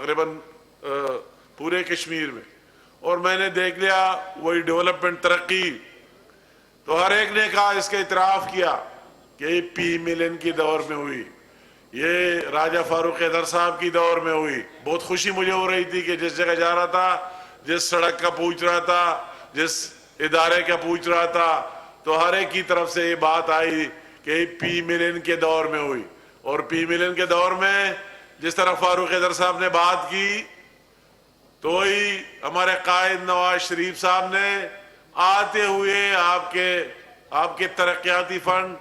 تقریباً پورے کشمیر میں، اور میں نے دیکھ لیا وہی ڈیولپمنٹ، ترقی، تو ہر ایک نے کہا، اس کا اعتراف کیا کہ یہ پی ملن کی دور میں ہوئی، یہ راجہ فاروق حیدر صاحب کی دور میں ہوئی۔ بہت خوشی مجھے ہو رہی تھی کہ جس جگہ جا رہا تھا، جس سڑک کا پوچھ رہا تھا، جس ادارے کا پوچھ رہا تھا، تو ہر ایک کی طرف سے یہ بات آئی کہ پی ملن کے دور میں ہوئی۔ اور پی ملن کے دور میں جس طرح فاروق حیدر صاحب نے بات کی، تو وہی ہمارے قائد نواز شریف صاحب نے آتے ہوئے آپ کے ترقیاتی فنڈ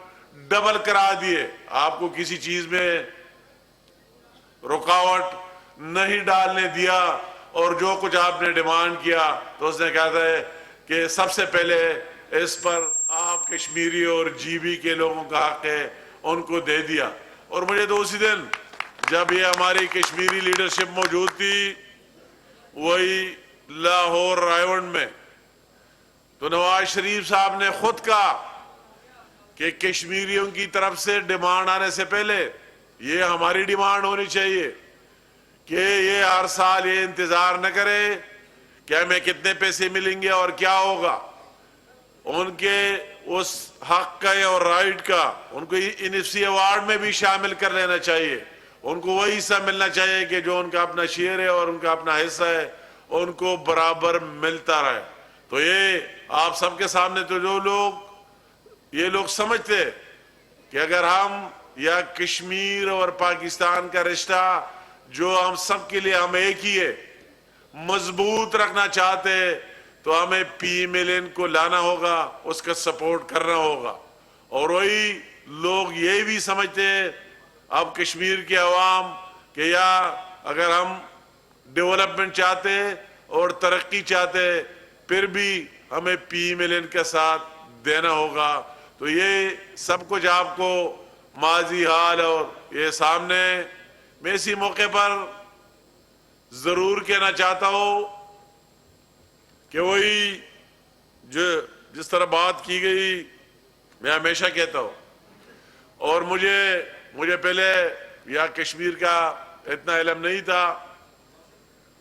ڈبل کرا دیے، آپ کو کسی چیز میں رکاوٹ نہیں ڈالنے دیا، اور جو کچھ آپ نے ڈیمانڈ کیا تو اس نے کہا تھا کہ سب سے پہلے اس پر آپ کشمیری اور جی بی کے لوگوں کا حق ہے، ان کو دے دیا۔ اور مجھے تو اسی دن جب یہ ہماری کشمیری لیڈرشپ موجود تھی وہی لاہور رائیونڈ میں، تو نواز شریف صاحب نے خود کہا کہ کشمیریوں کی طرف سے ڈیمانڈ آنے سے پہلے یہ ہماری ڈیمانڈ ہونی چاہیے کہ یہ ہر سال یہ انتظار نہ کرے کہ ہمیں کتنے پیسے ملیں گے اور کیا ہوگا۔ ان کے اس حق کا اور رائٹ کا ان کو انیفسی ایوارڈ میں بھی شامل کر لینا چاہیے، ان کو وہی حصہ ملنا چاہیے کہ جو ان کا اپنا شیئر ہے اور ان کا اپنا حصہ ہے ان کو برابر ملتا رہے۔ تو یہ آپ سب کے سامنے، تو یہ لوگ سمجھتے کہ اگر ہم یا کشمیر اور پاکستان کا رشتہ جو ہم سب کے لیے ہم ایک ہی ہے مضبوط رکھنا چاہتے تو ہمیں پی ملن کو لانا ہوگا، اس کا سپورٹ کرنا ہوگا۔ اور وہی لوگ یہ بھی سمجھتے اب کشمیر کے عوام کہ یا اگر ہم ڈیولپمنٹ چاہتے اور ترقی چاہتے پھر بھی ہمیں پی ملن کے ساتھ دینا ہوگا۔ تو یہ سب کچھ آپ کو ماضی حال اور یہ سامنے، میں اسی موقع پر ضرور کہنا چاہتا ہوں کہ وہی جس طرح بات کی گئی میں ہمیشہ کہتا ہوں، اور مجھے پہلے یا کشمیر کا اتنا علم نہیں تھا،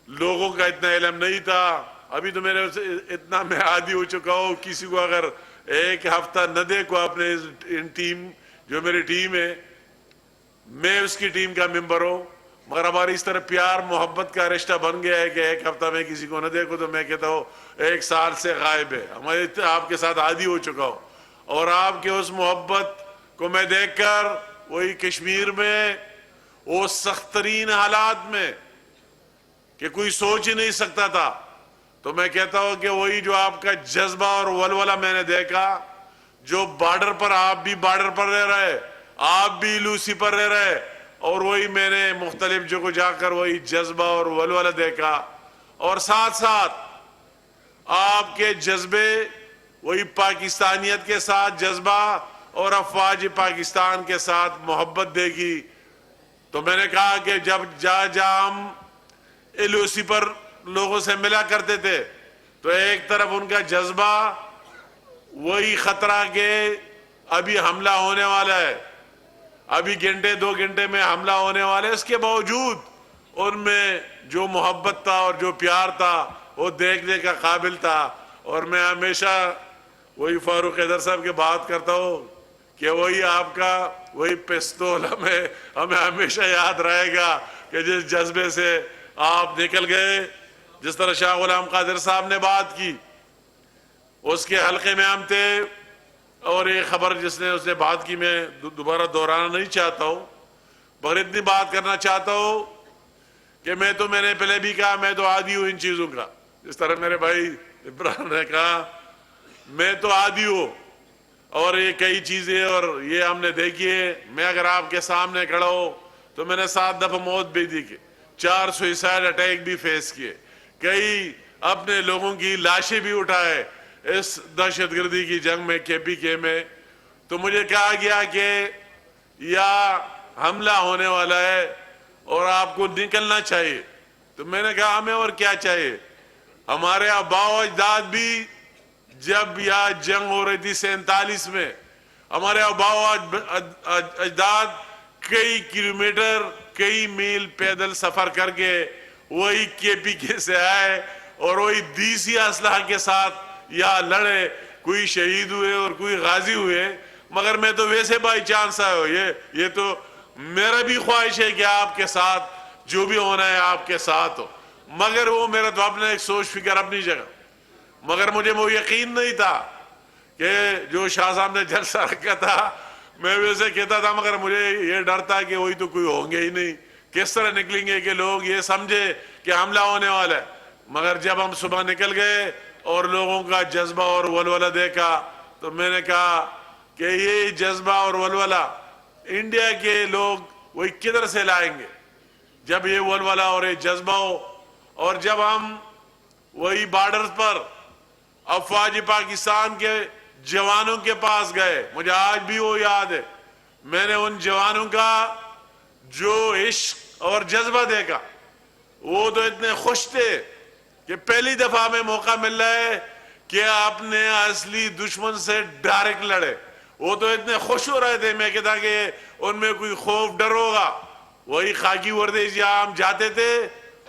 لوگوں کا اتنا علم نہیں تھا، ابھی تو میرے اتنا میں عادی ہو چکا ہوں، کسی کو اگر ایک ہفتہ نہ دیکھو اپنے ٹیم، جو میری ٹیم ہے، میں اس کی ٹیم کا ممبر ہوں، مگر ہماری اس طرح پیار محبت کا رشتہ بن گیا ہے کہ ایک ہفتہ میں کسی کو نہ دیکھو تو میں کہتا ہوں 1 سال سے غائب ہے۔ ہمارے آپ کے ساتھ عادی ہو چکا ہوں، اور آپ کے اس محبت کو میں دیکھ کر وہی کشمیر میں وہ سخت ترین حالات میں کہ کوئی سوچ ہی نہیں سکتا تھا، تو میں کہتا ہوں کہ وہی جو آپ کا جذبہ اور ولولہ میں نے دیکھا، جو بارڈر پر آپ بھی بارڈر پر رہ رہے، آپ بھی لوسی پر رہ رہے، اور وہی میں نے مختلف جگہ جا کر وہی جذبہ اور ولولہ دیکھا، اور ساتھ ساتھ آپ کے جذبے وہی پاکستانیت کے ساتھ جذبہ اور افواج پاکستان کے ساتھ محبت دیکھی۔ تو میں نے کہا کہ جب ہم ایل او سی پر لوگوں سے ملا کرتے تھے تو ایک طرف ان کا جذبہ وہی خطرہ کہ ابھی حملہ ہونے والا ہے، ابھی گھنٹے 2 گھنٹے میں حملہ ہونے والا ہے، اس کے باوجود ان میں جو محبت تھا اور جو پیار تھا وہ دیکھنے کا قابل تھا۔ اور میں ہمیشہ وہی فاروق حیدر صاحب کی بات کرتا ہوں کہ وہی آپ کا وہی پستول ہمیں ہمیشہ یاد رہے گا کہ جس جذبے سے آپ نکل گئے، جس طرح شاہ غلام قادر صاحب نے بات کی اس کے حلقے میں ہم تھے، اور یہ خبر اس نے بات کی میں دوبارہ دہرانا نہیں چاہتا ہوں، مگر اتنی بات کرنا چاہتا ہوں کہ میں نے پہلے بھی کہا میں تو عادی ہوں ان چیزوں کا، جس طرح میرے بھائی ابراہیم نے کہا میں تو عادی ہوں، اور یہ کئی چیزیں اور یہ ہم نے دیکھی ہے۔ میں اگر آپ کے سامنے کھڑا ہوں تو میں نے 7 دفعہ موت بھی دیکھی، 4 سوئسائڈ اٹیک بھی فیس کیے، کئی اپنے لوگوں کی لاشیں بھی اٹھائے اس دہشت گردی کی جنگ میں KPK میں۔ تو مجھے کہا گیا کہ یا حملہ ہونے والا ہے اور آپ کو نکلنا چاہیے، تو میں نے کہا ہمیں اور کیا چاہیے، ہمارے آباء و اجداد بھی جب یا جنگ ہو رہی تھی 47 میں، ہمارے آباء و اجداد کئی کلومیٹر کئی میل پیدل سفر کر کے وہی KPK سے آئے اور وہی دیسی اسلحہ کے ساتھ یا لڑے، کوئی شہید ہوئے اور کوئی غازی ہوئے، مگر میں تو ویسے بائی چانس آیا ہوں. یہ تو میرا بھی خواہش ہے کہ آپ کے ساتھ جو بھی ہونا ہے آپ کے ساتھ ہو، مگر وہ میرا تو اپنا ایک سوچ فکر اپنی جگہ. مگر مجھے وہ یقین نہیں تھا کہ جو شاہ صاحب نے جلسہ رکھا تھا میں ویسے کہتا تھا، مگر مجھے یہ ڈر تھا کہ وہی تو کوئی ہوں گے ہی نہیں، کس طرح نکلیں گے کہ لوگ یہ سمجھے کہ حملہ ہونے والا ہے. مگر جب ہم صبح نکل گئے اور لوگوں کا جذبہ اور ولولہ دیکھا تو میں نے کہا کہ یہ جذبہ اور ولولہ انڈیا کے لوگ وہی کدھر سے لائیں گے جب یہ ولولہ اور یہ جذبہ ہو. اور جب ہم وہی بارڈرز پر افواج پاکستان کے جوانوں کے پاس گئے، مجھے آج بھی وہ یاد ہے، میں نے ان جوانوں کا جو عشق اور جذبہ دیکھا. وہ تو اتنے خوش تھے کہ پہلی دفعہ میں موقع مل رہا ہے کہ اپنے اصلی دشمن سے ڈائریکٹ لڑے. وہ تو اتنے خوش ہو رہے تھے، میں کہتا کہ ان میں کوئی خوف ڈر ہوگا. وہی خاکی وردی جہاں ہم جاتے تھے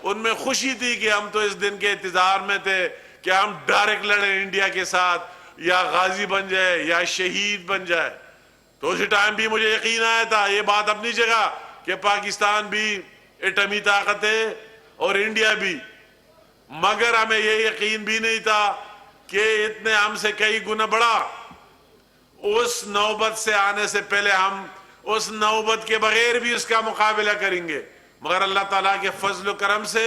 ان میں خوشی تھی کہ ہم تو اس دن کے انتظار میں تھے کہ ہم ڈائریکٹ لڑیں انڈیا کے ساتھ، یا غازی بن جائے یا شہید بن جائے. تو اسی ٹائم بھی مجھے یقین آیا تھا یہ بات اپنی جگہ کہ پاکستان بھی ایٹمی طاقت ہے اور انڈیا بھی، مگر ہمیں یہ یقین بھی نہیں تھا کہ اتنے ہم سے کئی گنا بڑا اس نوبت سے آنے سے پہلے ہم اس نوبت کے بغیر بھی اس کا مقابلہ کریں گے. مگر اللہ تعالیٰ کے فضل و کرم سے،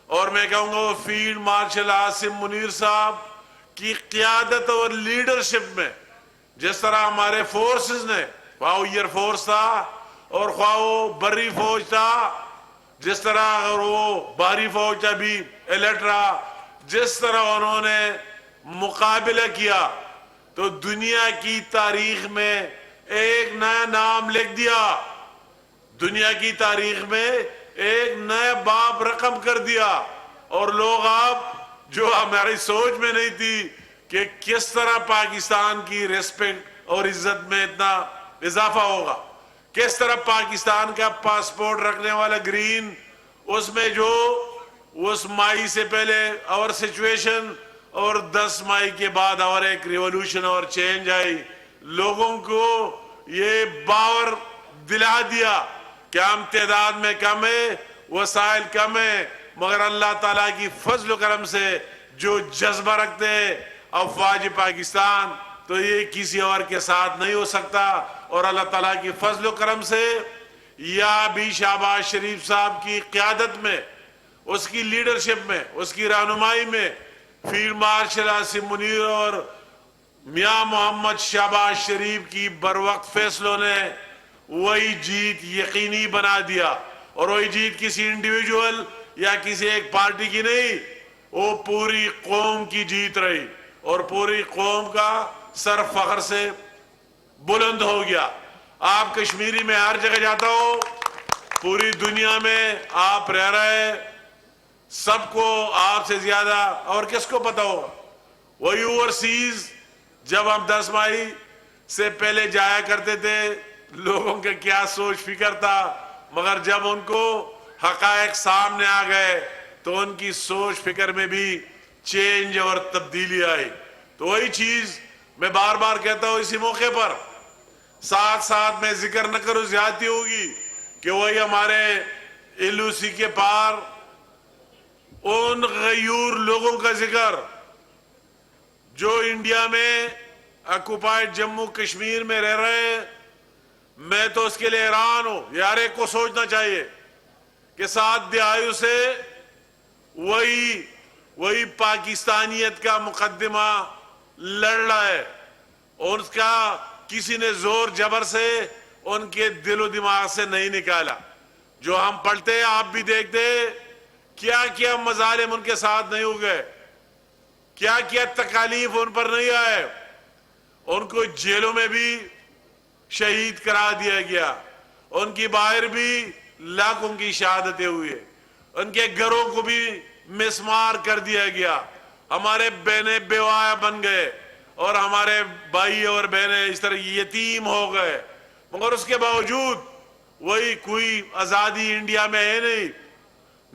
اور میں کہوں گا وہ فیلڈ مارشل عاصم منیر صاحب کی قیادت اور لیڈرشپ میں، جس طرح ہمارے فورسز نے، خواہ وہ ایئر فورس تھا اور خواہ وہ بری فوج تھا، جس طرح اگر وہ بحری فوج تھا بھی الرٹ رہا، جس طرح انہوں نے مقابلہ کیا تو دنیا کی تاریخ میں ایک نیا نام لکھ دیا، دنیا کی تاریخ میں ایک نیا باب رقم کر دیا. اور لوگ آپ جو ہماری سوچ میں نہیں تھی کہ کس طرح پاکستان کی ریسپیکٹ اور عزت میں اتنا اضافہ ہوگا، کس طرح پاکستان کا پاسپورٹ رکھنے والا گرین، اس میں جو اس مائی سے پہلے اور سچویشن اور 10 مائی کے بعد اور ایک ریولوشن اور چینج آئی، لوگوں کو یہ باور دلا دیا کہ ہم تعداد میں کم ہے، وسائل کم ہے، مگر اللہ تعالیٰ کی فضل و کرم سے جو جذبہ رکھتے افواج پاکستان، تو یہ کسی اور کے ساتھ نہیں ہو سکتا. اور اللہ تعالیٰ کی فضل و کرم سے یا بھی شہباز شریف صاحب کی قیادت میں، اس کی لیڈرشپ میں، اس کی رہنمائی میں فیلڈ مارشل عاصم منیر اور میاں محمد شہباز شریف کی بروقت فیصلوں نے وہی جیت یقینی بنا دیا. اور وہی جیت کسی انڈیویجول یا کسی ایک پارٹی کی نہیں، وہ پوری قوم کی جیت رہی اور پوری قوم کا سر فخر سے بلند ہو گیا. آپ کشمیری میں ہر جگہ جاتا ہو، پوری دنیا میں آپ رہ رہے، سب کو آپ سے زیادہ اور کس کو پتا ہوگا. وہی اوورسیز جب ہم 10 مائی سے پہلے جایا کرتے تھے لوگوں کے کیا سوچ فکر تھا، مگر جب ان کو حقائق سامنے آ گئے تو ان کی سوچ فکر میں بھی چینج اور تبدیلی آئی. تو وہی چیز میں بار بار کہتا ہوں اسی موقع پر، ساتھ ساتھ میں ذکر نہ کروں زیادتی ہوگی، کہ وہی ہمارے LOC کے پار ان غیور لوگوں کا ذکر جو انڈیا میں آکوپائڈ جموں کشمیر میں رہ رہے ہیں. میں تو اس کے لیے حیران ہوں. یار ایک کو سوچنا چاہیے کہ 7 دہائیوں سے وہی پاکستانیت کا مقدمہ لڑ رہا ہے، اور اس کا کسی نے زور جبر سے ان کے دل و دماغ سے نہیں نکالا. جو ہم پڑھتے ہیں آپ بھی دیکھتے ہیں، کیا کیا مظالم ان کے ساتھ نہیں ہو گئے، کیا کیا تکالیف ان پر نہیں آئے. ان کو جیلوں میں بھی شہید کرا دیا گیا، ان کی باہر بھی لاکھوں کی شہادتیں ہوئی، ان کے گھروں کو بھی مسمار کر دیا گیا. ہمارے بہنیں بیوہ بن گئے اور ہمارے بھائی اور بہنیں اس طرح یتیم ہو گئے. مگر اس کے باوجود وہی کوئی آزادی انڈیا میں ہے نہیں،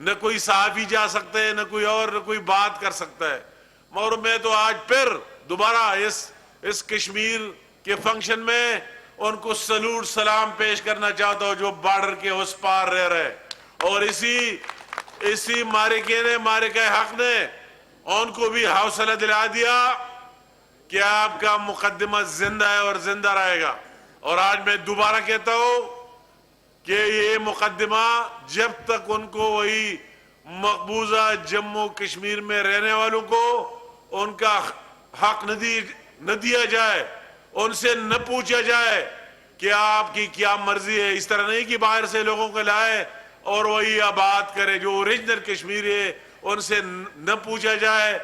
نہ کوئی صحافی جا سکتا ہے، نہ کوئی اور، نہ کوئی بات کر سکتا ہے۔ اور میں تو آج پھر دوبارہ اس کشمیر کے فنکشن میں ان کو سلوٹ سلام پیش کرنا چاہتا ہوں جو بارڈر کے اس پار رہ رہے، اور اسی مارکے حق نے ان کو بھی حوصلہ دلا دیا کہ آپ کا مقدمہ زندہ ہے اور زندہ رہے گا۔ اور آج میں دوبارہ کہتا ہوں کہ یہ مقدمہ جب تک ان کو وہی مقبوضہ جموں کشمیر میں رہنے والوں کو ان کا حق نہ دیا جائے، ان سے نہ پوچھا جائے کہ آپ کی کیا مرضی ہے، اس طرح نہیں کہ باہر سے لوگوں کو لائے اور وہی آباد کرے، جو اوریجنل کشمیر ہے ان سے نہ پوچھا جائے،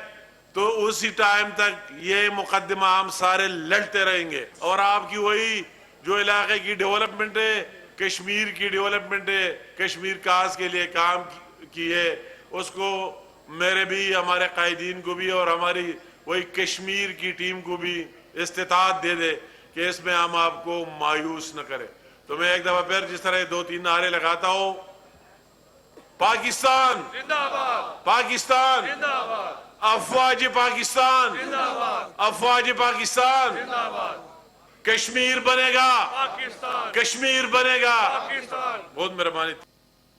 تو اسی ٹائم تک یہ مقدمہ ہم سارے لڑتے رہیں گے۔ اور آپ کی وہی جو علاقے کی ڈیولپمنٹ ہے، کشمیر کی ڈیولپمنٹ ہے، کشمیر کاز کے لیے کام کی ہے، اس کو میرے بھی، ہمارے قائدین کو بھی اور ہماری وہی کشمیر کی ٹیم کو بھی استطاعت دے دے کہ اس میں ہم آپ کو مایوس نہ کریں۔ تو میں ایک دفعہ پھر جس طرح 2-3 نعرے لگاتا ہوں، پاکستان زندہ باد، پاکستان زندہ باد، افواج پاکستان زندہ باد، افواج پاکستان، زندہ باد، کشمیر بنے گا، پاکستان، کشمیر بنے گا۔ پاکستان۔ بہت مہربانی۔